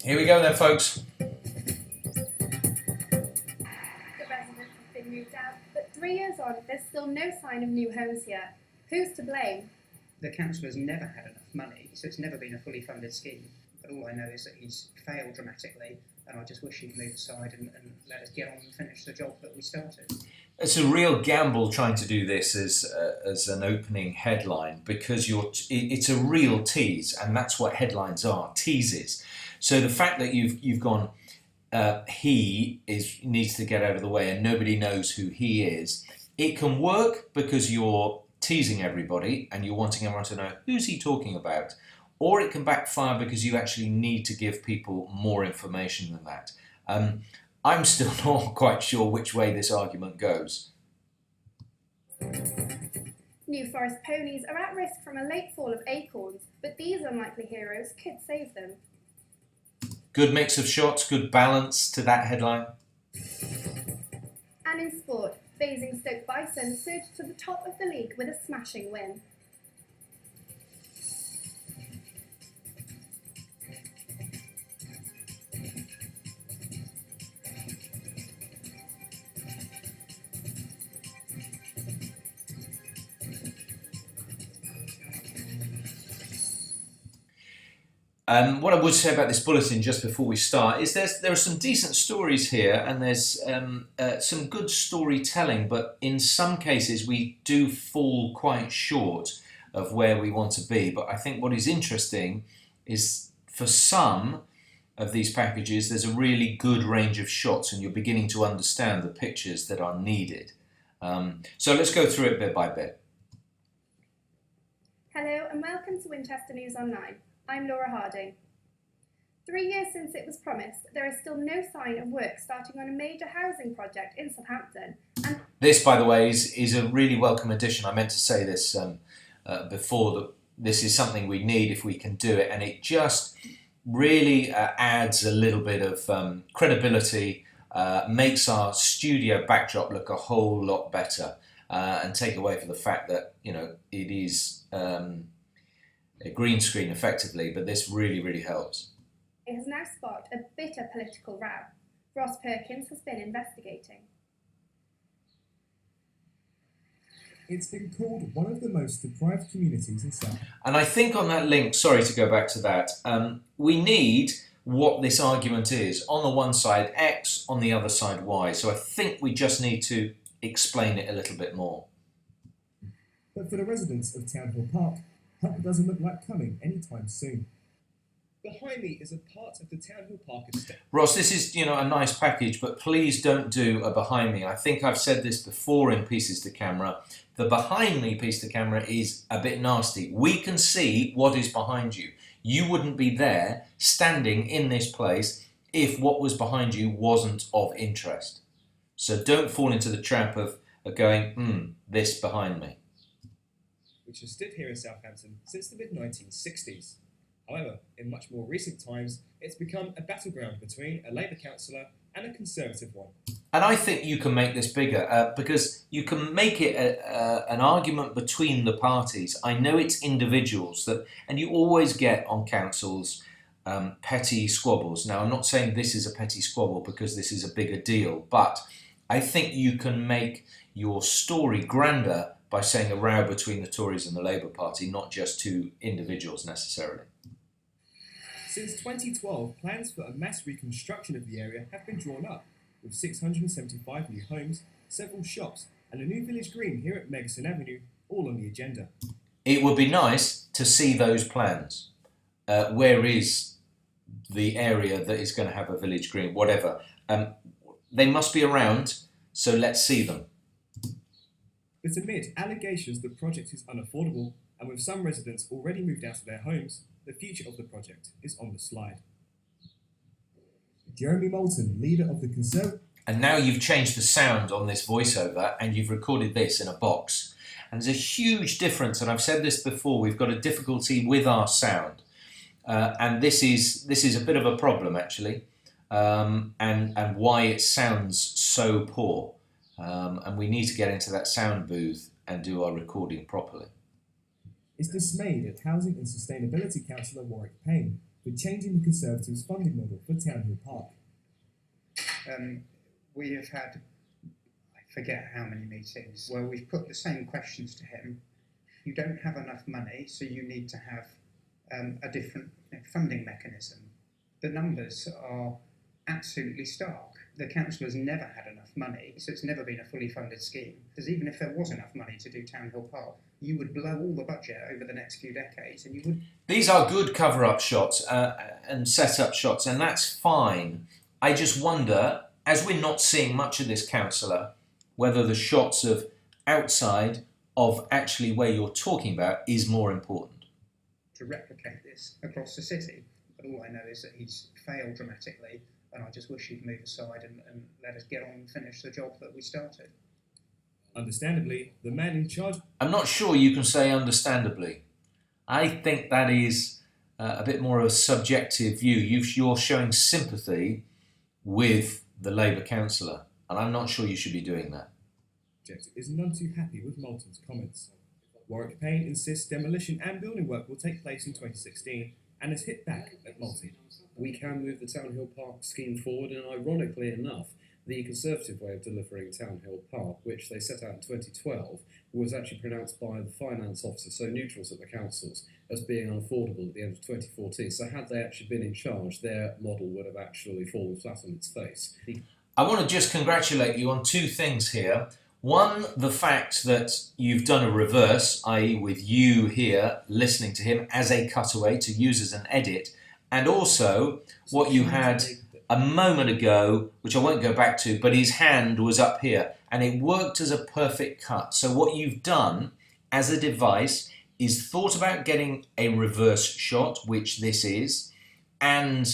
Here we go then, folks. The residents have been moved out, but 3 years on, there's still no sign of new homes here. Who's to blame? The council has never had enough money, so it's never been a fully funded scheme. But all I know is that he's failed dramatically, and I just wish he'd move aside and let us get on and finish the job that we started. It's a real gamble trying to do this as an opening headline, because it's a real tease, and that's what headlines are, teases. So the fact that you've gone, he needs to get out of the way and nobody knows who he is, it can work because you're teasing everybody and you're wanting everyone to know who's he talking about, or it can backfire because you actually need to give people more information than that. I'm still not quite sure which way this argument goes. New Forest ponies are at risk from a late fall of acorns, but these unlikely heroes could save them. Good mix of shots, good balance to that headline. And in sport, Basingstoke Bison surged to the top of the league with a smashing win. What I would say about this bulletin just before we start is there are some decent stories here, and there's some good storytelling, but in some cases we do fall quite short of where we want to be. But I think what is interesting is for some of these packages there's a really good range of shots and you're beginning to understand the pictures that are needed. So let's go through it bit by bit. Hello and welcome to Winchester News Online. I'm Laura Harding. 3 years since it was promised, there is still no sign of work starting on a major housing project in Southampton. And this, by the way, is a really welcome addition. I meant to say this before, that this is something we need if we can do it, and it just really adds a little bit of credibility, makes our studio backdrop look a whole lot better, and take away from the fact that, you know, it is a green screen effectively, but this really, really helps. It has now sparked a bitter political row. Ross Perkins has been investigating. It's been called one of the most deprived communities in South. And I think on that link, sorry to go back to that, we need what this argument is. On the one side X, on the other side Y. So I think we just need to explain it a little bit more. But for the residents of Town Hill Park, help doesn't look like coming anytime soon. Behind me is a part of the Town Hill Park estate. Ross, this is, you know, a nice package, but please don't do a behind me. I think I've said this before in Pieces to Camera. The behind me piece to camera is a bit nasty. We can see what is behind you. You wouldn't be there standing in this place if what was behind you wasn't of interest. So don't fall into the trap of going, this behind me. Which has stood here in Southampton since the mid-1960s. However, in much more recent times, it's become a battleground between a Labour councillor and a Conservative one. And I think you can make this bigger because you can make it an argument between the parties. I know it's individuals and you always get on councils petty squabbles. Now, I'm not saying this is a petty squabble because this is a bigger deal, but I think you can make your story grander by saying a row between the Tories and the Labour Party, not just two individuals necessarily. Since 2012, plans for a mass reconstruction of the area have been drawn up, with 675 new homes, several shops, and a new village green here at Megson Avenue, all on the agenda. It would be nice to see those plans. Where is the area that is going to have a village green, whatever? They must be around, so let's see them. But amid allegations the project is unaffordable, and with some residents already moved out of their homes, the future of the project is on the slide. Jeremy Moulton, leader of the Conservative... And now you've changed the sound on this voiceover and you've recorded this in a box. And there's a huge difference, and I've said this before, we've got a difficulty with our sound. And this is a bit of a problem actually, and why it sounds so poor. And we need to get into that sound booth and do our recording properly. Is dismayed at Housing and Sustainability Councillor Warwick Payne, with changing the Conservatives' funding model for Townhill Park. We have had, I forget how many meetings, where we've put the same questions to him. You don't have enough money, so you need to have a different funding mechanism. The numbers are absolutely stark. The council has never had enough money, so it's never been a fully funded scheme. Because even if there was enough money to do Townhill Park, you would blow all the budget over the next few decades, and you would. These are good cover-up shots and set-up shots, and that's fine. I just wonder, as we're not seeing much of this, councillor, whether the shots of outside of actually where you're talking about is more important. To replicate this across the city, but all I know is that he's failed dramatically, and I just wish he'd move aside and let us get on and finish the job that we started. Understandably, the man in charge... I'm not sure you can say understandably. I think that is a bit more of a subjective view. You're showing sympathy with the Labour councillor, and I'm not sure you should be doing that. is none too happy with Moulton's comments. Warwick Payne insists demolition and building work will take place in 2016 and has hit back at Moulton. We can move the Townhill Park scheme forward, and ironically enough, the Conservative way of delivering Townhill Park, which they set out in 2012, was actually pronounced by the finance officer, so neutrals at the councils, as being unaffordable at the end of 2014. So had they actually been in charge, their model would have actually fallen flat on its face. I want to just congratulate you on two things here. One, the fact that you've done a reverse, i.e. with you here listening to him as a cutaway to use as an edit, and also what you had a moment ago, which I won't go back to, but his hand was up here and it worked as a perfect cut. So what you've done as a device is thought about getting a reverse shot, which this is, and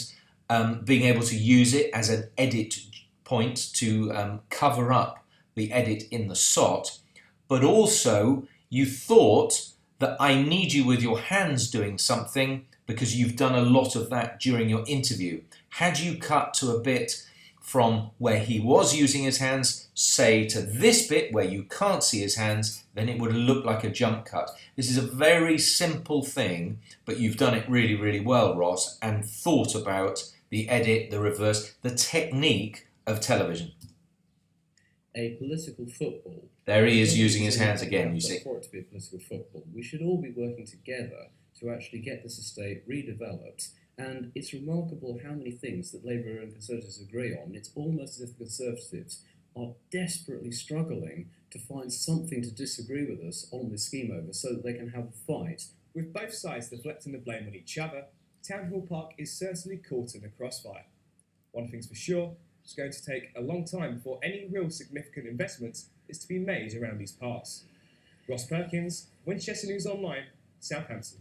being able to use it as an edit point to cover up the edit in the SOT, but also you thought that I need you with your hands doing something because you've done a lot of that during your interview. Had you cut to a bit from where he was using his hands, say to this bit where you can't see his hands, then it would look like a jump cut. This is a very simple thing, but you've done it really, really well, Ross, and thought about the edit, the reverse, the technique of television. A political football. There he is using his hands again, you see. For it to be a political football, we should all be working together to actually get this estate redeveloped. And it's remarkable how many things that Labour and Conservatives agree on. It's almost as if the Conservatives are desperately struggling to find something to disagree with us on this scheme over so that they can have a fight. With both sides deflecting the blame on each other, Townhill Park is certainly caught in the crossfire. One thing's for sure, it's going to take a long time before any real significant investments is to be made around these parks. Ross Perkins, Winchester News Online, Southampton.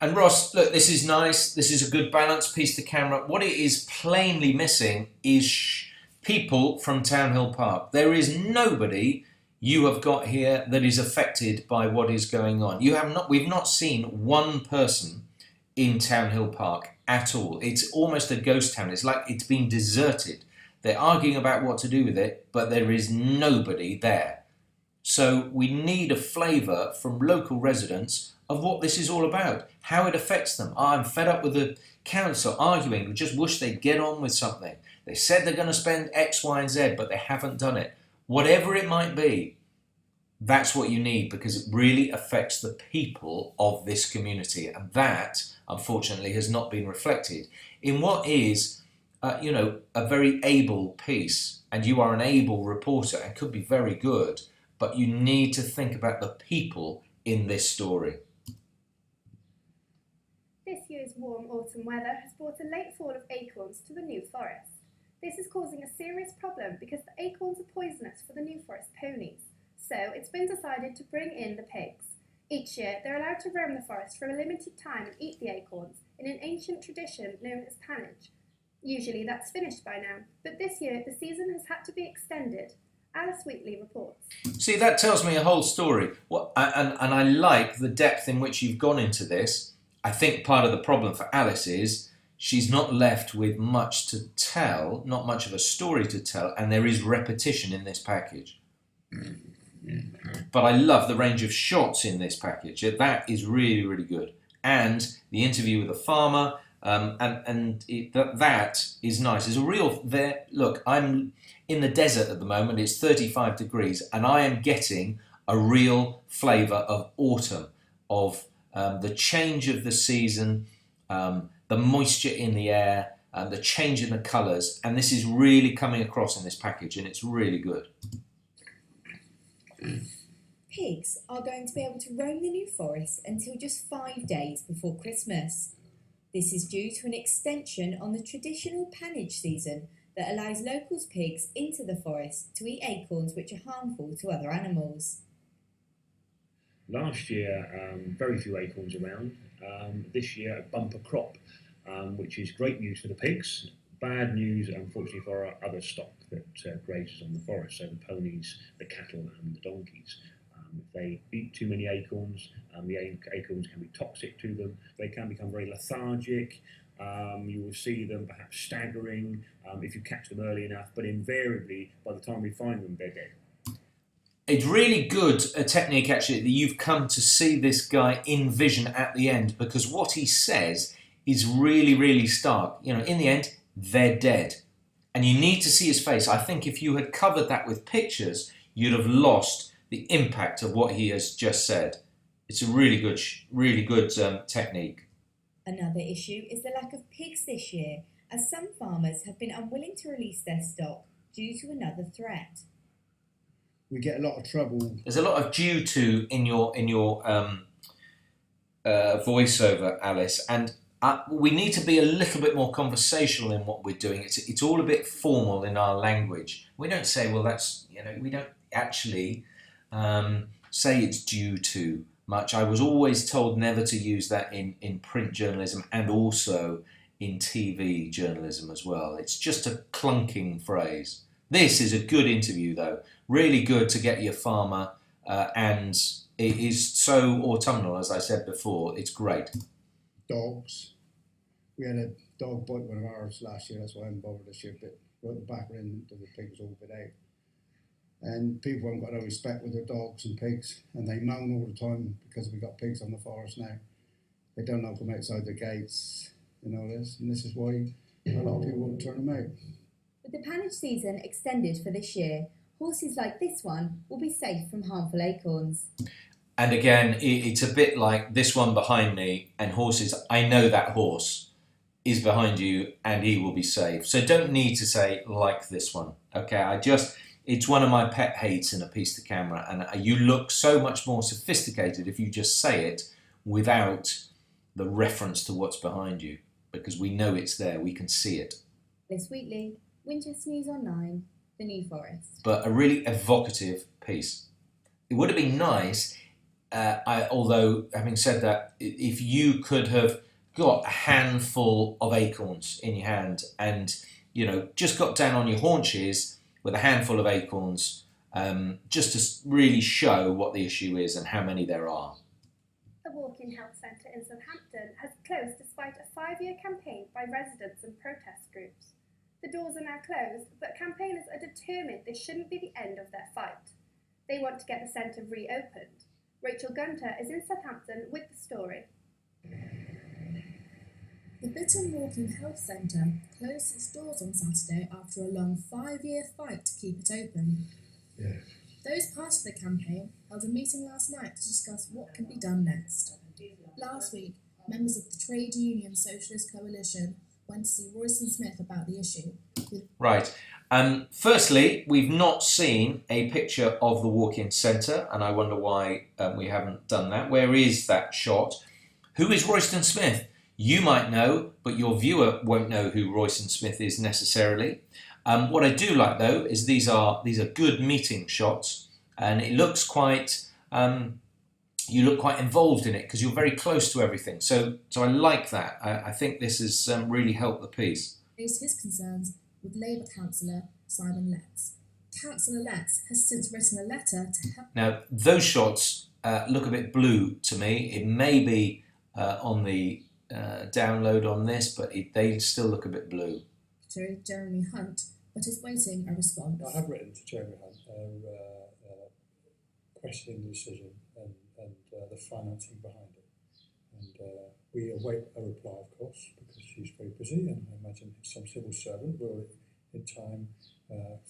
And Ross, look, this is nice. This is a good balanced piece to camera. What it is plainly missing is people from Townhill Park. There is nobody you have got here that is affected by what is going on. We've not seen one person in Townhill Park at all. It's almost a ghost town. It's like it's been deserted. They're arguing about what to do with it, but there is nobody there. So we need a flavour from local residents of what this is all about, how it affects them. I'm fed up with the council arguing. We just wish they'd get on with something. They said they're going to spend X, Y, and Z, but they haven't done it. Whatever it might be, that's what you need because it really affects the people of this community. And that, unfortunately, has not been reflected in what is, a very able piece. And you are an able reporter and could be very good, but you need to think about the people in this story. This year's warm autumn weather has brought a late fall of acorns to the New Forest. This is causing a serious problem because the acorns are poisonous for the New Forest ponies, so it's been decided to bring in the pigs. Each year they're allowed to roam the forest for a limited time and eat the acorns in an ancient tradition known as pannage. Usually that's finished by now, but this year the season has had to be extended. Alice Wheatley reports. See, that tells me a whole story. And I like the depth in which you've gone into this. I think part of the problem for Alice is she's not left with much to tell, not much of a story to tell, and there is repetition in this package. But I love the range of shots in this package. That is really, really good. And the interview with the farmer That is nice. There's a real there. Look, I'm in the desert at the moment. It's 35 degrees, and I am getting a real flavour of autumn, of the change of the season, the moisture in the air, the change in the colours, and this is really coming across in this package, and it's really good. Pigs are going to be able to roam the New Forest until just 5 days before Christmas. This is due to an extension on the traditional pannage season that allows locals' pigs into the forest to eat acorns which are harmful to other animals. Last year, very few acorns around. This year, a bumper crop, which is great news for the pigs. Bad news, unfortunately, for our other stock that grazes on the forest, so the ponies, the cattle and the donkeys. If they eat too many acorns, the acorns can be toxic to them. They can become very lethargic. You will see them perhaps staggering if you catch them early enough, but invariably, by the time we find them, they're dead. It's really good a technique actually that you've come to see this guy in vision at the end, because what he says is really, really stark. You know, in the end, they're dead. And you need to see his face. I think if you had covered that with pictures, you'd have lost the impact of what he has just said. It's a really good technique. Another issue is the lack of pigs this year, as some farmers have been unwilling to release their stock due to another threat. We get a lot of trouble. There's a lot of due to in your voiceover, Alice, and we need to be a little bit more conversational in what we're doing. It's all a bit formal in our language. We don't say, well, that's, we don't actually say it's due to much. I was always told never to use that in print journalism and also in TV journalism as well. It's just a clunking phrase. This is a good interview, though. Really good to get your farmer, and it is so autumnal, as I said before. It's great. Dogs. We had a dog bite one of ours last year. That's why I haven't bothered this year. But right at the back end of the pig was all bit out. And people haven't got no respect with their dogs and pigs, and they moan all the time because we've got pigs on the forest now. They don't know them outside the gates and all this, and this is why a lot of people won't turn them out. With the pannage season extended for this year, horses like this one will be safe from harmful acorns. And again, it's a bit like this one behind me, and horses, I know that horse is behind you and he will be safe. So don't need to say like this one. Okay, it's one of my pet hates in a piece to camera, and you look so much more sophisticated if you just say it without the reference to what's behind you, because we know it's there, we can see it. Liz Wheatley, Winchester News Online, The New Forest. But a really evocative piece. It would have been nice, although having said that, if you could have got a handful of acorns in your hand and, just got down on your haunches with a handful of acorns, just to really show what the issue is and how many there are. The Walk-in Health Centre in Southampton has closed despite a 5-year campaign by residents and protest groups. The doors are now closed, but campaigners are determined this shouldn't be the end of their fight. They want to get the centre reopened. Rachel Gunter is in Southampton with the story. The Bitton Walking Health Centre closed its doors on Saturday after a long 5-year fight to keep it open. Yeah. Those part of the campaign held a meeting last night to discuss what can be done next. Last week, members of the Trade Union Socialist Coalition went to see Royston Smith about the issue. Right. Firstly, we've not seen a picture of the walk-in centre, and I wonder why we haven't done that. Where is that shot? Who is Royston Smith? You might know, but your viewer won't know who Royston Smith is necessarily. What I do like, though, is these are good meeting shots, and it looks quite. You look quite involved in it because you're very close to everything. So I like that. I think this has really helped the piece. Raised his concerns with Labour councillor Simon Letts. Councillor Letts has since written a letter to help. Now those shots look a bit blue to me. It may be on the download on this, but they still look a bit blue. To Jeremy Hunt, but is waiting a response. I have written to Jeremy Hunt questioning the decision and the financing behind it. And We await a reply, of course, because she's very busy, and I imagine some civil servant will, in time,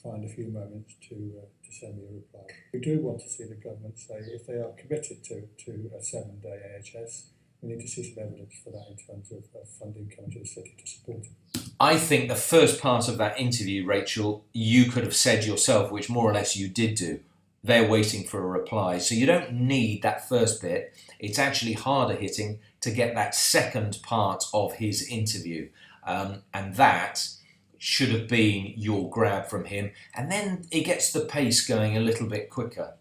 find a few moments to send me a reply. We do want to see the government say if they are committed to a 7-day AHS, we need to see some evidence for that in terms of funding coming to the city to support it. I think the first part of that interview, Rachel, you could have said yourself, which more or less you did do. They're waiting for a reply. So you don't need that first bit. It's actually harder hitting to get that second part of his interview. And that should have been your grab from him. And then it gets the pace going a little bit quicker.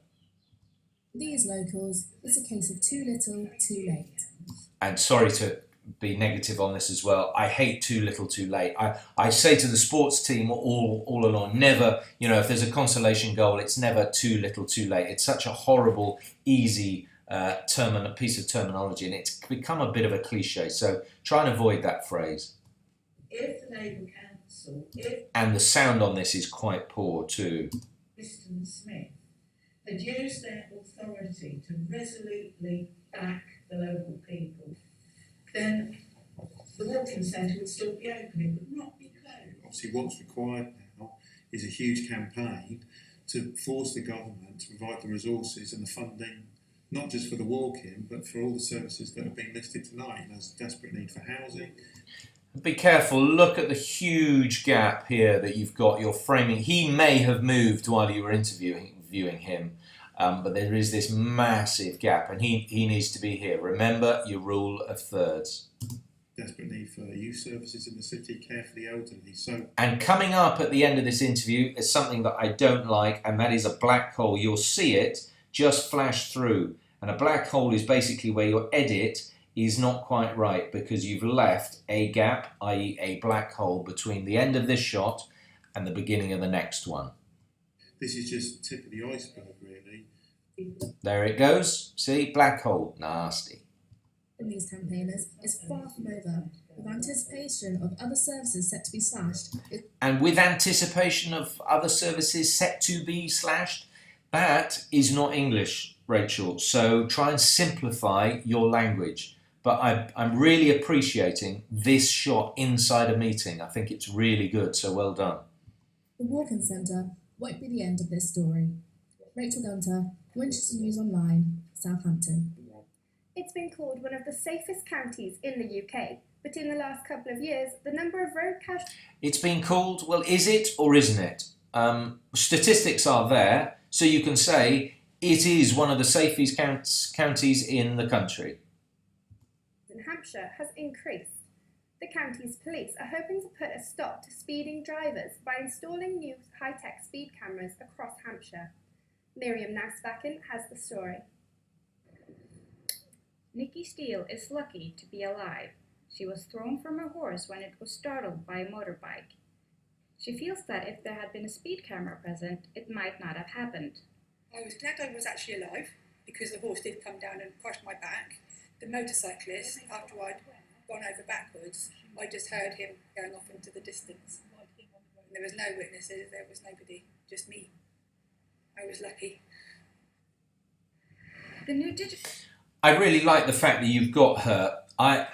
These locals, it's a case of too little, too late. And sorry to be negative on this as well, I hate too little too late. I say to the sports team all along, never, if there's a consolation goal, it's never too little too late. It's such a horrible, easy piece of terminology, and it's become a bit of a cliche, so try and avoid that phrase. If the Labour Council, and the sound on this is quite poor too. Mr. Smith had used their authority to resolutely back the local people, then the walking centre would still be open, it would not be closed. Obviously what's required now is a huge campaign to force the government to provide the resources and the funding, not just for the walk-in, but for all the services that have been listed tonight. There's a desperate need for housing. Be careful, look at the huge gap here that you've got, you're framing. He may have moved while you were interviewing him, but there is this massive gap, and he needs to be here. Remember your rule of thirds. Desperate need for youth services in the city, care for the elderly. And coming up at the end of this interview is something that I don't like, and that is a black hole. You'll see it just flash through, and a black hole is basically where your edit is not quite right because you've left a gap, i.e. a black hole, between the end of this shot and the beginning of the next one. This is just the tip of the iceberg, really. There it goes. See? Black hole. Nasty. These campaigners is far from over, with anticipation of other services set to be slashed. And with anticipation of other services set to be slashed, that is not English, Rachel. So try and simplify your language. But I'm really appreciating this shot inside a meeting. I think it's really good, so well done. The walk-in centre won't be the end of this story. Rachel Gunter, Winchester News Online, Southampton. It's been called one of the safest counties in the UK, but in the last couple of years, the number of road casualties... It's been called, well, is it or isn't it? Statistics are there, so you can say it is one of the safest counties in the country. ...in Hampshire has increased. The county's police are hoping to put a stop to speeding drivers by installing new high-tech speed cameras across Hampshire. Miriam Nausbakken has the story. Nikki Steele is lucky to be alive. She was thrown from her horse when it was startled by a motorbike. She feels that if there had been a speed camera present, it might not have happened. I was glad I was actually alive because the horse did come down and crush my back. The motorcyclist, after I'd gone over backwards, I just heard him going off into the distance. There was no witnesses, there was nobody, just me. I was lucky. The new digital... I really like the fact that you've got her. I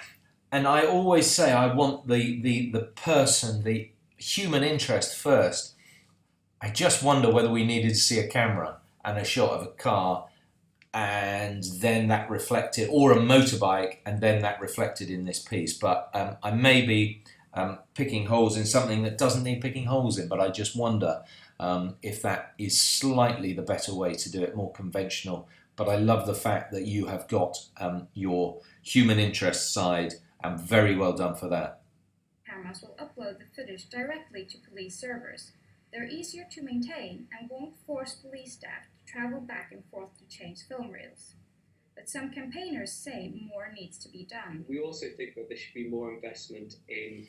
always say I want the person, the human interest first. I just wonder whether we needed to see a camera and a shot of a car and then that reflected, or a motorbike, and then that reflected in this piece. But I may be picking holes in something that doesn't need picking holes in, but I just wonder if that is slightly the better way to do it, more conventional. But I love the fact that you have got your human interest side, and very well done for that. Cameras will upload the footage directly to police servers. They're easier to maintain and won't force police staff to travel back and forth to change film reels. But some campaigners say more needs to be done. We also think that there should be more investment in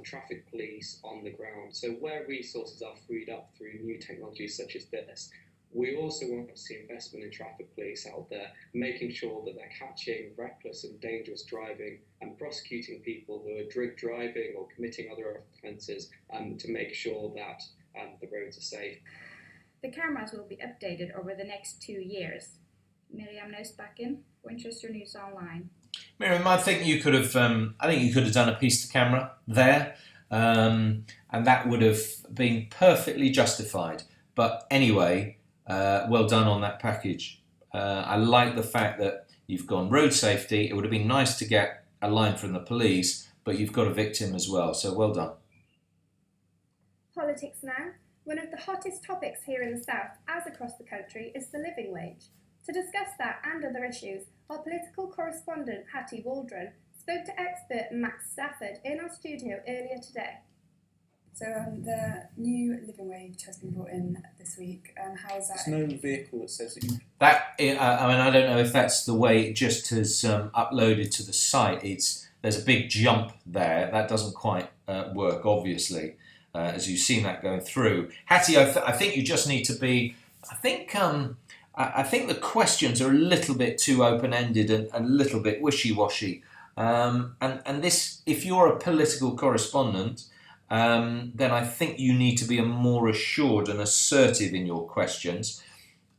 traffic police on the ground. So where resources are freed up through new technologies such as this, we also want to see investment in traffic police out there, making sure that they're catching reckless and dangerous driving and prosecuting people who are drink driving or committing other offences to make sure that the roads are safe. The cameras will be updated over the next 2 years. Miriam Nausbakken, Winchester News Online. Miriam, I think you could have. I think you could have done a piece to camera there, and that would have been perfectly justified. But anyway, well done on that package. I like the fact that you've gone road safety. It would have been nice to get a line from the police, but you've got a victim as well. So well done. Politics now. One of the hottest topics here in the South, as across the country, is the living wage. To discuss that and other issues, our political correspondent Hattie Waldron spoke to expert Max Stafford in our studio earlier today. So the new living wage has been brought in this week. How is that? There's no vehicle that says that you... I don't know if that's the way it just has uploaded to the site. There's a big jump there. That doesn't quite work, obviously, as you've seen that going through. Hattie, I think you just need to be... I think the questions are a little bit too open-ended and a little bit wishy-washy. And this, if you're a political correspondent, then I think you need to be more assured and assertive in your questions.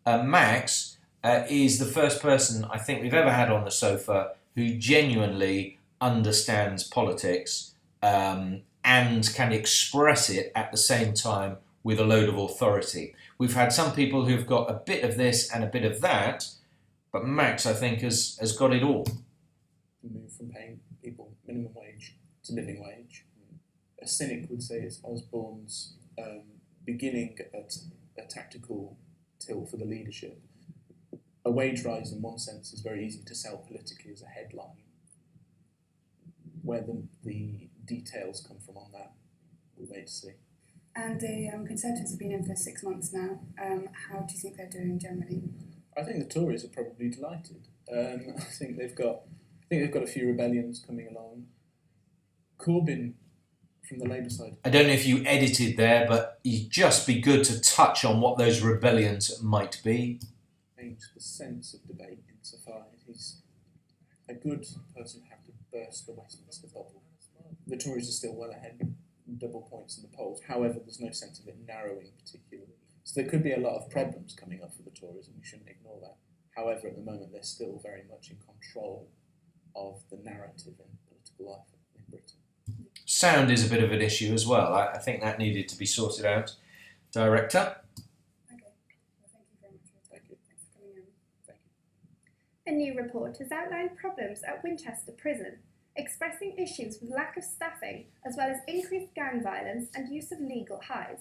Max is the first person I think we've ever had on the sofa who genuinely understands politics and can express it at the same time with a load of authority. We've had some people who've got a bit of this and a bit of that, but Max, I think, has got it all. Move from paying people minimum wage to living wage. A cynic would say it's Osborne's beginning at a tactical tilt for the leadership. A wage rise, in one sense, is very easy to sell politically as a headline. Where the details come from on that, we'll wait to see. And the Conservatives have been in for 6 months now. How do you think they're doing generally? I think the Tories are probably delighted. I think they've got a few rebellions coming along. Corbyn, from the Labour side. I don't know if you edited there, but it'd just be good to touch on what those rebellions might be. Change the sense of debate insofar as he's a good person to have to burst the Westminster bubble. The Tories are still well ahead, double points in the polls. However, there's no sense of it narrowing particularly. So there could be a lot of problems coming up for the Tories, and we shouldn't ignore that. However, at the moment, they're still very much in control of the narrative in political life in Britain. Sound is a bit of an issue as well. I think that needed to be sorted out. Director? Okay. Well, thank you very much for your time. Thanks for coming in. Thank you. A new report has outlined problems at Winchester Prison, expressing issues with lack of staffing, as well as increased gang violence and use of legal highs.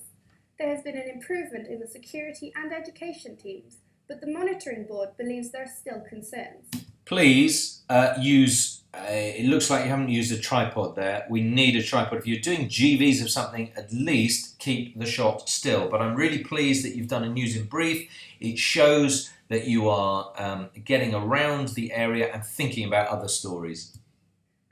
There has been an improvement in the security and education teams, but the monitoring board believes there are still concerns. Please use, it looks like you haven't used a tripod there. We need a tripod. If you're doing GVs of something, at least keep the shot still. But I'm really pleased that you've done a news in brief. It shows that you are getting around the area and thinking about other stories.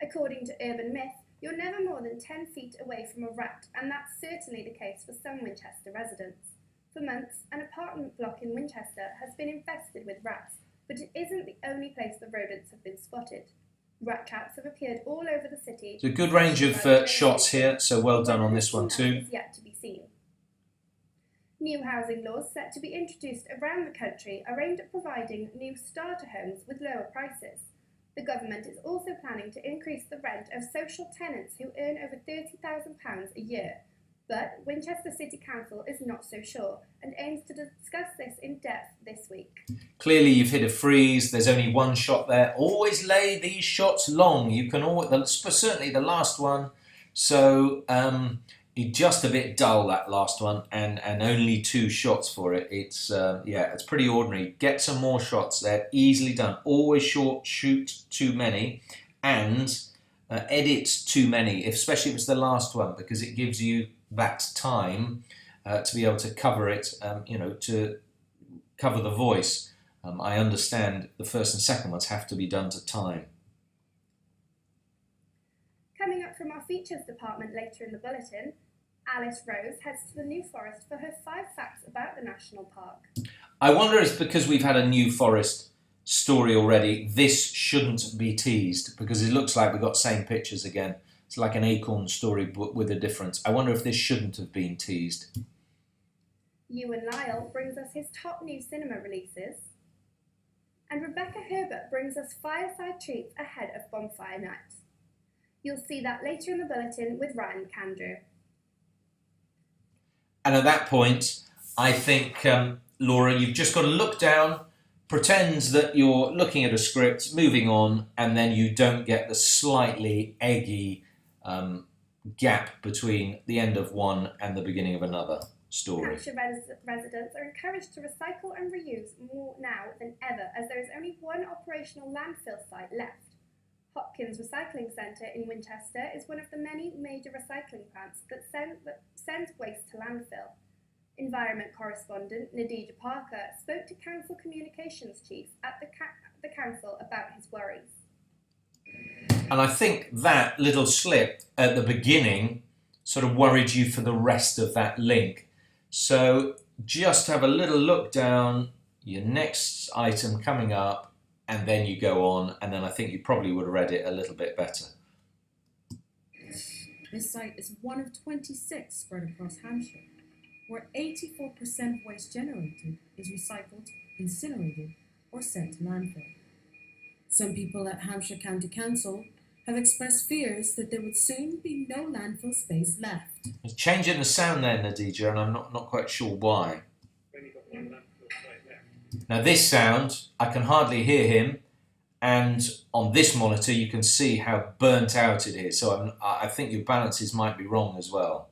According to urban myth, you're never more than 10 feet away from a rat, and that's certainly the case for some Winchester residents. For months, an apartment block in Winchester has been infested with rats, but it isn't the only place the rodents have been spotted. Rat traps have appeared all over the city. It's a good range of shots here, so well done on this one too. Is yet to be seen. New housing laws set to be introduced around the country are aimed at providing new starter homes with lower prices. The government is also planning to increase the rent of social tenants who earn over £30,000 a year. But Winchester City Council is not so sure and aims to discuss this in depth this week. Clearly you've hit a freeze. There's only one shot there. Always lay these shots long. You can always, certainly the last one. So it's just a bit dull, that last one, and only 2 shots for it. It's it's pretty ordinary. Get some more shots there. Easily done. Always shoot too many and edit too many, especially if it's the last one, because it gives you that time to be able to cover it, to cover the voice. I understand the first and second ones have to be done to time. Coming up from our features department later in the bulletin, Alice Rose heads to the New Forest for her 5 facts about the National Park. I wonder if because we've had a New Forest story already, this shouldn't be teased, because it looks like we've got same pictures again. It's like an acorn story but with a difference. I wonder if this shouldn't have been teased. Ewan Lyle brings us his top new cinema releases. And Rebecca Herbert brings us fireside treats ahead of bonfire night. You'll see that later in the bulletin with Ryan Candrew. And at that point, I think, Laura, you've just got to look down, pretend that you're looking at a script, moving on, and then you don't get the slightly eggy gap between the end of one and the beginning of another story. Hampshire residents are encouraged to recycle and reuse more now than ever, as there is only one operational landfill site left. Hopkins Recycling Centre in Winchester is one of the many major recycling plants that send waste to landfill. Environment correspondent Nadija Parker spoke to Council Communications Chief at the Council about his worries. And I think that little slip at the beginning sort of worried you for the rest of that link. So just have a little look down, your next item coming up, and then you go on, and then I think you probably would have read it a little bit better. This site is one of 26 spread across Hampshire, where 84% of waste generated is recycled, incinerated, or sent to landfill. Some people at Hampshire County Council have expressed fears that there would soon be no landfill space left. It's changing the sound there, Nadija, and I'm not quite sure why. Now this sound, I can hardly hear him, and on this monitor you can see how burnt out it is, so I think your balances might be wrong as well.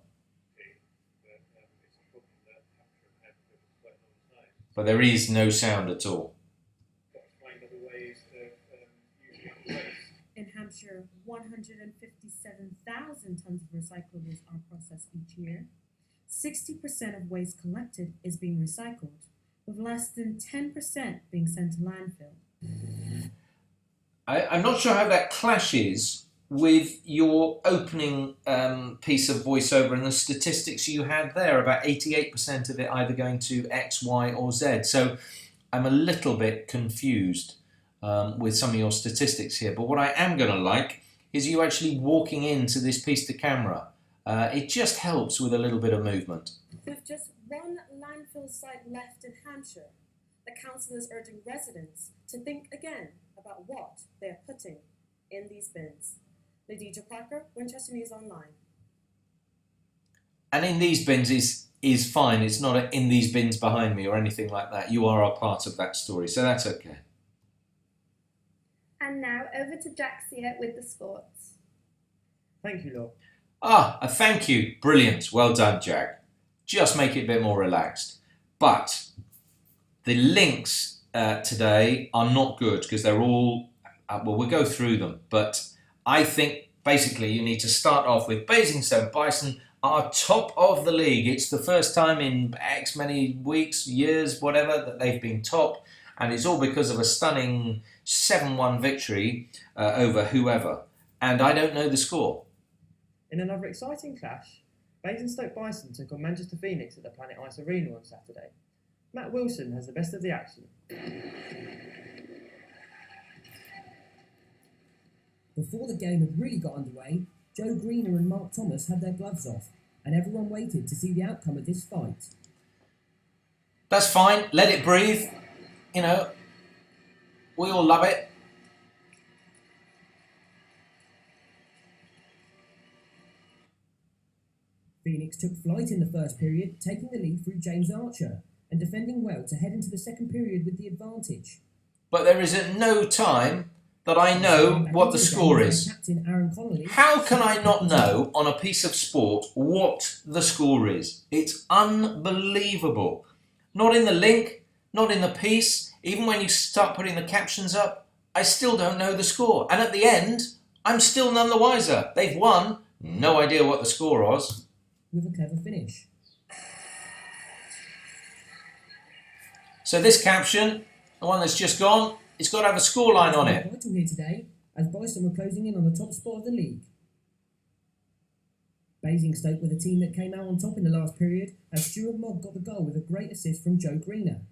But there is no sound at all. In Hampshire, 157,000 tonnes of recyclables are processed each year. 60% of waste collected is being recycled, with less than 10% being sent to landfill. I'm not sure how that clashes with your opening piece of voiceover and the statistics you had there, about 88% of it either going to X, Y or Z. So I'm a little bit confused with some of your statistics here. But what I am going to like is you actually walking into this piece to camera. It just helps with a little bit of movement. With just one landfill site left in Hampshire, the council is urging residents to think again about what they are putting in these bins. Nadija Parker, Winchester News Online. And in these bins is fine. It's not a in these bins behind me or anything like that. You are a part of that story, so that's okay. And now over to Jaxia with the sports. Thank you, Laura. A thank you. Brilliant. Well done, Jack. Just make it a bit more relaxed. But the links today are not good because they're all, well, we'll go through them. But I think basically you need to start off with Basingstoke Bison are top of the league. It's the first time in X many weeks, years, whatever, that they've been top. And it's all because of a stunning 7-1 victory over whoever. And I don't know the score. In another exciting clash, Basingstoke Bison took on Manchester Phoenix at the Planet Ice Arena on Saturday. Matt Wilson has the best of the action. Before the game had really got underway, Joe Greener and Mark Thomas had their gloves off, and everyone waited to see the outcome of this fight. That's fine. Let it breathe. You know, we all love it. Phoenix took flight in the first period, taking the lead through James Archer, and defending well to head into the second period with the advantage. But there is at no time that I know what the score is. How can I not know on a piece of sport what the score is? It's unbelievable. Not in the link, not in the piece. Even when you start putting the captions up, I still don't know the score. And at the end, I'm still none the wiser. They've won. No idea what the score was. With a clever finish. So this caption, the one that's just gone, it's got to have a scoreline on it. Vital here today, as Bison were closing in on the top spot of the league. Basingstoke were the team that came out on top in the last period, as Stuart Mogg got the goal with a great assist from Joe Greener.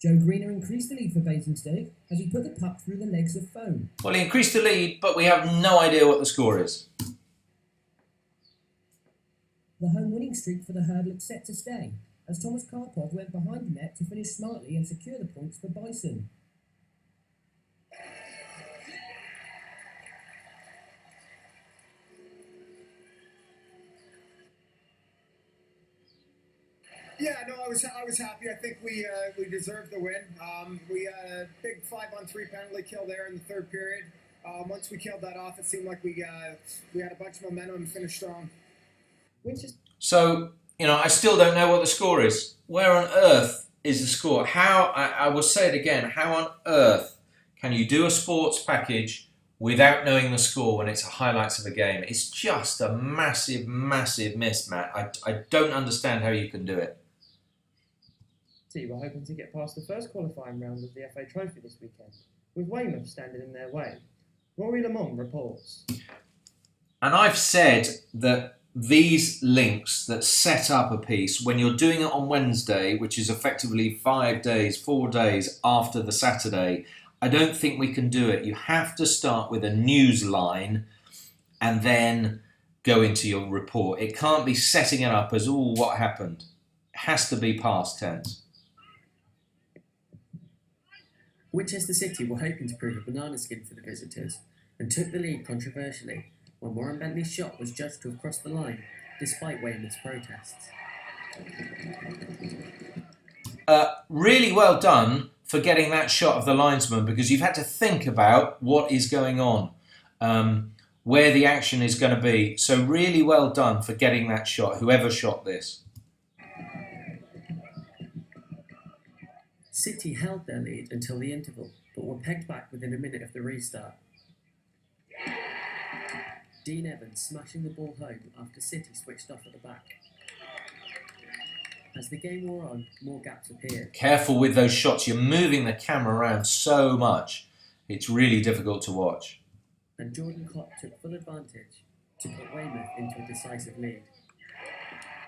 Joe Greener increased the lead for Basingstoke as he put the puck through the legs of foam. Well, he increased the lead, but we have no idea what the score is. The home winning streak for the Herd looks set to stay, as Thomas Karpov went behind the net to finish smartly and secure the points for Bison. Yeah, no, I was happy. I think we deserved the win. We had a big 5-on-3 penalty kill there in the third period. Once we killed that off, it seemed like we had a bunch of momentum and finished strong. So, I still don't know what the score is. Where on earth is the score? I will say it again, how on earth can you do a sports package without knowing the score when it's highlights of a game? It's just a massive, massive miss, Matt. I don't understand how you can do it. City were hoping to get past the first qualifying round of the FA Trophy this weekend, with Weymouth standing in their way. Rory Lamont reports. And I've said that these links that set up a piece, when you're doing it on Wednesday, which is effectively 4 days after the Saturday, I don't think we can do it. You have to start with a news line and then go into your report. It can't be setting it up as, what happened? It has to be past tense. Winchester City were hoping to prove a banana skin for the visitors and took the lead controversially when Warren Bentley's shot was judged to have crossed the line, despite Weymouth's protests. Really well done for getting that shot of the linesman, because you've had to think about what is going on, where the action is going to be. So really well done for getting that shot, whoever shot this. City held their lead until the interval, but were pegged back within a minute of the restart. Dean Evans smashing the ball home after City switched off at the back. As the game wore on, more gaps appeared. Careful with those shots. You're moving the camera around so much. It's really difficult to watch. And Jordan Klopp took full advantage to put Weymouth into a decisive lead.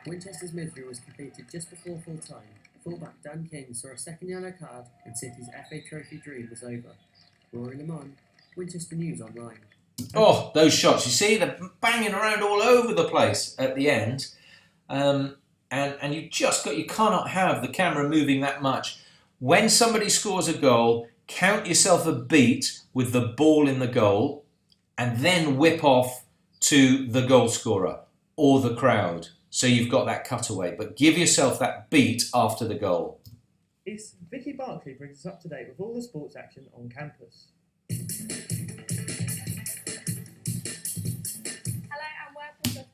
Winchester's misery was completed just before full time. Fullback Dan King saw a second yellow card and City's FA Trophy dream was over. Rory Lamont, Winchester News Online. Oh, those shots. You see, they're banging around all over the place at the end. And you cannot have the camera moving that much. When somebody scores a goal, count yourself a beat with the ball in the goal and then whip off to the goal scorer or the crowd. So you've got that cutaway, but give yourself that beat after the goal. It's Vicky Barclay brings us up to date with all the sports action on campus.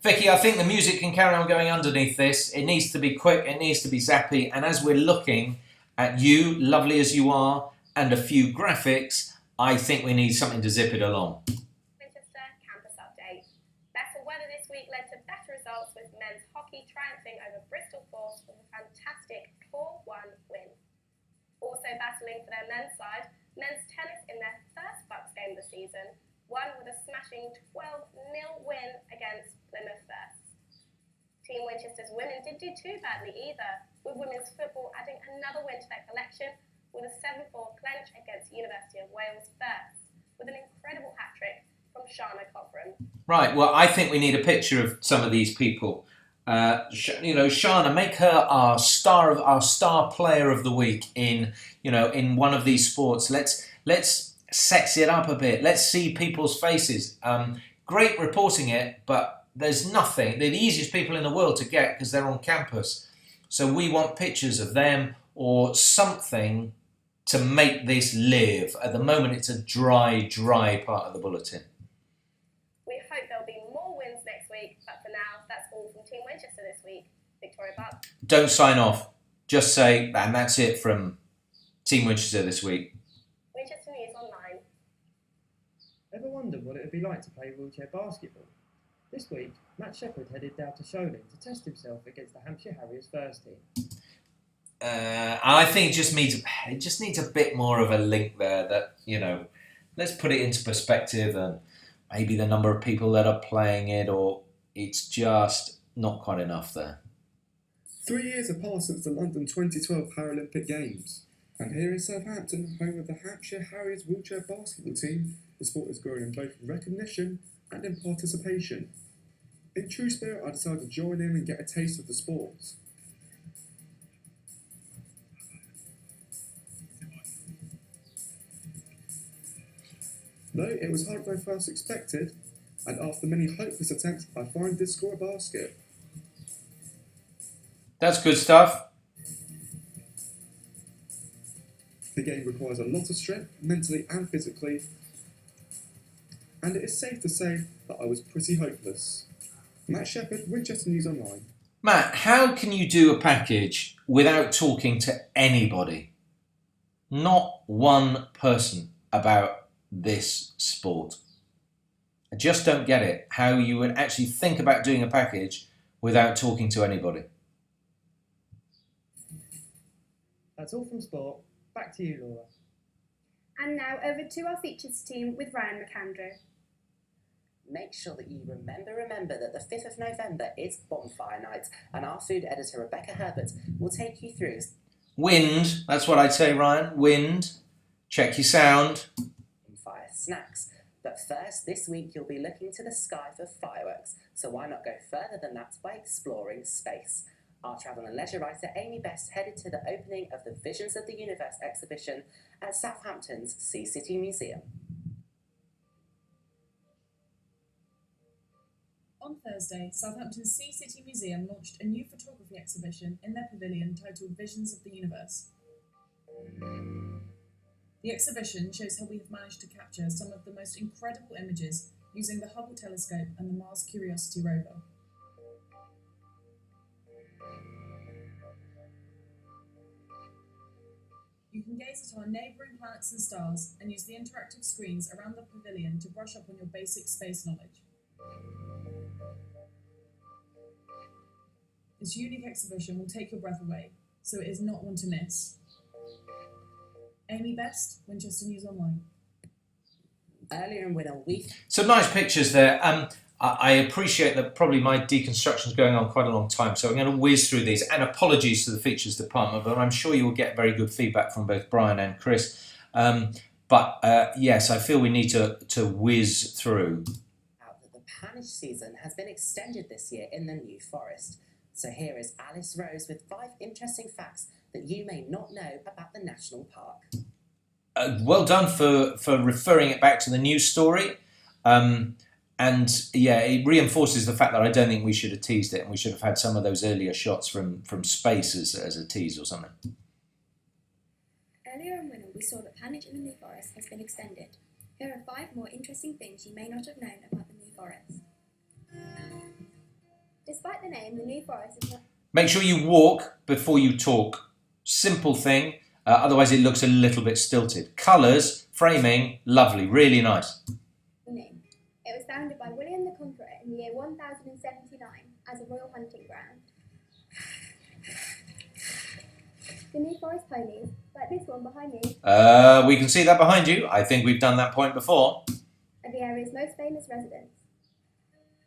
Vicky, I think the music can carry on going underneath this. It needs to be quick, it needs to be zappy, and as we're looking at you, lovely as you are, and a few graphics, I think we need something to zip it along. Winchester Campus Update. Better weather this week led to better results, with men's hockey triumphing over Bristol Force with a fantastic 4-1 win. Also battling for their men's side, men's tennis in their first Bucks game of the season won with a smashing 12-0 win against Plymouth First. Team Winchester's women didn't do too badly either, with women's football adding another win to their collection with a 7-4 clench against University of Wales First, with an incredible hat-trick from Shana Cobram. Right, well, I think we need a picture of some of these people. Shana, make her our star player of the week in one of these sports. Let's sex it up a bit. Let's see people's faces. Great reporting it, but there's nothing. They're the easiest people in the world to get because they're on campus. So we want pictures of them or something to make this live. At the moment, it's a dry part of the bulletin. We hope there'll be more wins next week, but for now, that's all from Team Winchester this week. Victoria Buck. Don't sign off. Just say, and that's it from Team Winchester this week. Winchester News Online. Ever wondered what it would be like to play wheelchair basketball? This week, Matt Shepherd headed down to Sholing to test himself against the Hampshire Harriers first team. I think it just needs a bit more of a link there that, let's put it into perspective and maybe the number of people that are playing it, or it's just not quite enough there. 3 years have passed since the London 2012 Paralympic Games, and here in Southampton, home of the Hampshire Harriers wheelchair basketball team, the sport is growing in both recognition and in participation. In true spirit, I decided to join in and get a taste of the sport. No, it was harder than I first expected, and after many hopeless attempts, I finally did score a basket. That's good stuff. The game requires a lot of strength, mentally and physically, and it is safe to say that I was pretty hopeless. Matt Shepherd, Winchester News Online. Matt, how can you do a package without talking to anybody? Not one person about this sport. I just don't get it, how you would actually think about doing a package without talking to anybody. That's all from sport. Back to you, Laura. And now over to our features team with Ryan McAndrew. Make sure that you remember that the 5th of November is Bonfire Night, and our food editor Rebecca Herbert will take you through Wind, that's what I'd say, Ryan. Wind. Check your sound. Bonfire snacks. But first, this week you'll be looking to the sky for fireworks, so why not go further than that by exploring space? Our travel and leisure writer Amy Best headed to the opening of the Visions of the Universe exhibition at Southampton's Sea City Museum. On Thursday, Southampton's Sea City Museum launched a new photography exhibition in their pavilion titled Visions of the Universe. The exhibition shows how we have managed to capture some of the most incredible images using the Hubble telescope and the Mars Curiosity rover. You can gaze at our neighbouring planets and stars and use the interactive screens around the pavilion to brush up on your basic space knowledge. This unique exhibition will take your breath away, so it is not one to miss. Amy Best, Winchester News Online. Earlier in Winol, Some nice pictures there. I appreciate that probably my deconstruction is going on quite a long time, so I'm going to whiz through these. And apologies to the features department, but I'm sure you will get very good feedback from both Brian and Chris. Yes, I feel we need to whiz through. The Panish season has been extended this year in the New Forest. So here is Alice Rose with 5 interesting facts that you may not know about the national park. Well done for referring it back to the news story. And yeah, it reinforces the fact that I don't think we should have teased it, and we should have had some of those earlier shots from space as a tease or something. Earlier in Winol, we saw that Panic in the New Forest has been extended. Here are 5 more interesting things you may not have known about the New Forest. Despite the name, the New Forest is not... Make sure you walk before you talk. Simple thing, otherwise it looks a little bit stilted. Colours, framing, lovely, really nice. Name. It was founded by William the Conqueror in the year 1079 as a royal hunting ground. The New Forest ponies, like this one behind me, We can see that behind you. I think we've done that point before. are the area's most famous residents.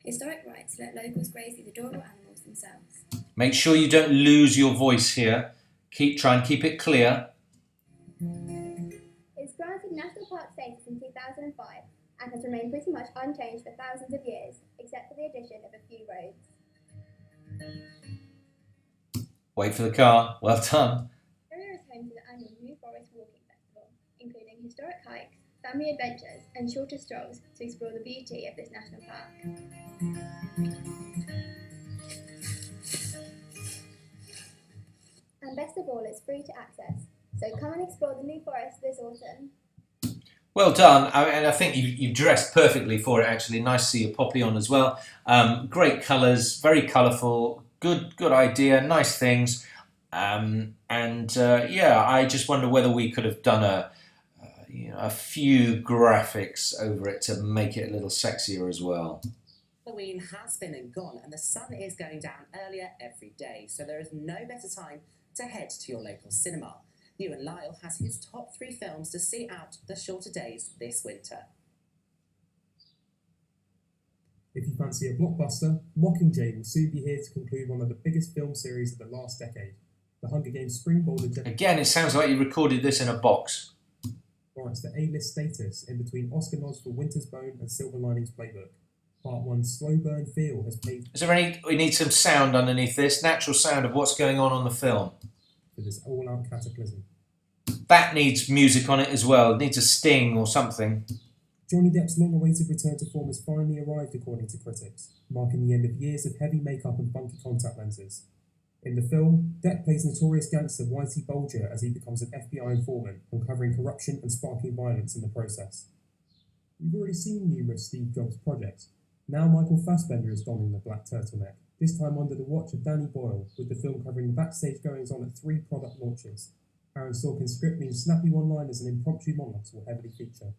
Historic rights let locals graze these adorable animals themselves. Make sure you don't lose your voice here. Try and keep it clear. It was granted national park status in 2005 and has remained pretty much unchanged for thousands of years, except for the addition of a few roads. Wait for the car. Well done. The area is home to the annual New Forest Walking Festival, including historic hikes, family adventures and shorter strolls to explore the beauty of this national park. And best of all, it's free to access, so come and explore the New Forest this autumn. Well done, and I think you've dressed perfectly for it actually. Nice to see your poppy on as well. Great colours, very colourful, good idea, nice things. Yeah, I just wonder whether we could have done a few graphics over it to make it a little sexier as well. Halloween has been and gone, and the sun is going down earlier every day, so there is no better time to head to your local cinema. Ewan Lyle has his top 3 films to see out the shorter days this winter. If you fancy a blockbuster, Mockingjay will soon be here to conclude one of the biggest film series of the last decade. The Hunger Games springboarded... Again, it sounds like you recorded this in a box. Warrants the A-list status in between Oscar nods for Winter's Bone and Silver Linings Playbook. Part 1's slow burn feel has paid... We need some sound underneath this, natural sound of what's going on the film. ...for this all-out cataclysm. That needs music on it as well. It needs a sting or something. Johnny Depp's long-awaited return to form has finally arrived, according to critics, marking the end of years of heavy makeup and funky contact lenses. In the film, Depp plays notorious gangster Whitey Bulger as he becomes an FBI informant, uncovering corruption and sparking violence in the process. We've already seen numerous Steve Jobs projects. Now Michael Fassbender is donning the black turtleneck, this time under the watch of Danny Boyle, with the film covering the backstage goings-on at 3 product launches. Aaron Sorkin's script means snappy one-liners and impromptu monologues will heavily feature.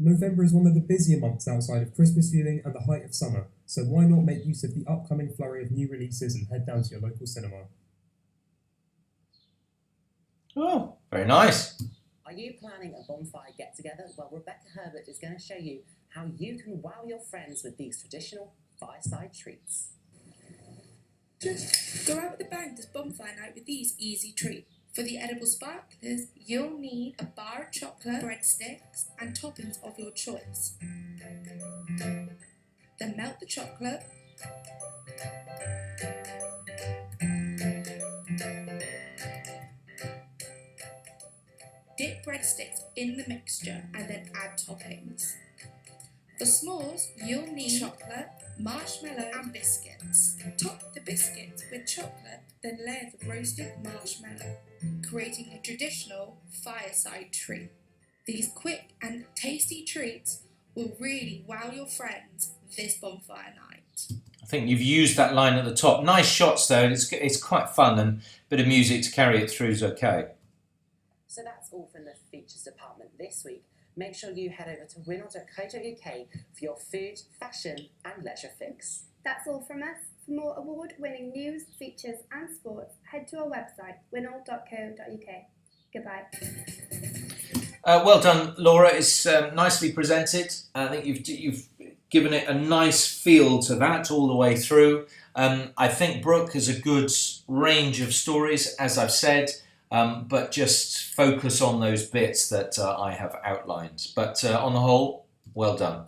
November is one of the busier months outside of Christmas viewing and the height of summer, so why not make use of the upcoming flurry of new releases and head down to your local cinema? Oh, very nice. Are you planning a bonfire get-together? Well, Rebecca Herbert is going to show you how you can wow your friends with these traditional fireside treats. Just go out with a bang this bonfire night with these easy treats. For the edible sparklers, you'll need a bar of chocolate, breadsticks, and toppings of your choice. Then melt the chocolate. Dip breadsticks in the mixture and then add toppings. For s'mores, you'll need chocolate, marshmallow, and biscuits. Top the biscuits with chocolate, then layer the roasted marshmallow, creating a traditional fireside treat. These quick and tasty treats will really wow your friends this bonfire night. I think you've used that line at the top. Nice shots though, it's quite fun, and a bit of music to carry it through is okay. So that's all from the features department this week. Make sure you head over to winol.co.uk for your food, fashion and leisure fix. That's all from us. For more award-winning news, features and sports, head to our website, winol.co.uk. Goodbye. Well done, Laura. It's nicely presented. I think you've given it a nice feel to that all the way through. I think Brooke has a good range of stories, as I've said. But just focus on those bits that I have outlined. But on the whole, well done.